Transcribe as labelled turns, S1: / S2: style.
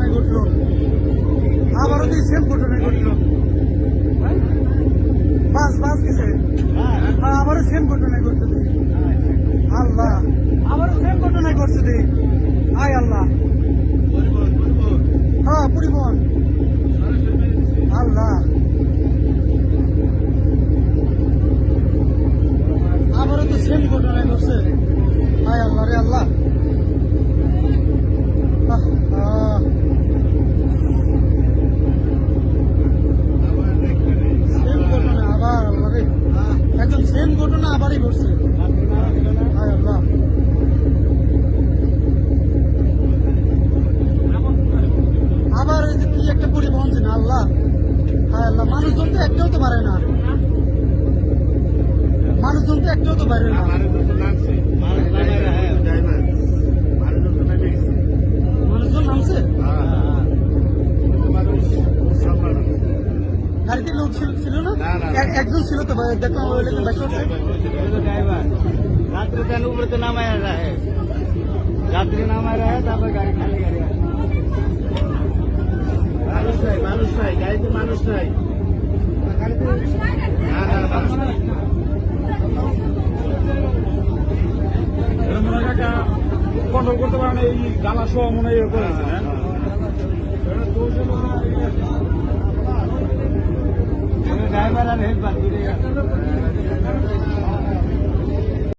S1: ঘটনায় ঘটলো, আবারও তো সেম ঘটনায় ঘটলো। বাস গেছে, আবারও সেম ঘটনায় ঘটছে। আল্লাহ, আবারও সেম ঘটনায় ঘটছে দে। আয় আল্লাহ, হ্যাঁ পরিবহন। আল্লাহ, আবারও তো সেম ঘটনায় ঘটছে। আয় আল্লাহ রে আল্লাহ। সেম ঘটনা আবার, আল্লাহ রে, একদম সেম ঘটনা আবারই ঘটছে। আয় আল্লাহ, আবার এই যে কি একটা পরিবহন ছিল। আল্লাহ, হায় আল্লাহ, মানুষজন তো একটাও তো পারে না, মানুষজন তো একটাও তো পারে না। মানুষজন নামছে, গাড়িতে লোক ছিল না, একজন ছিল তো দেখলাম
S2: रात्रि का ऊपर तो नाम आया रहा है, रात्रि नाम आ रहा है, तब गाड़ी खाली गाड़ी मानुष नहीं गाड़ी तो मानुष नहीं কন্ট্রোল করতে পারে না, এই গালা সহ মনে হয় করেছে। ড্রাইভার আর হেল্পার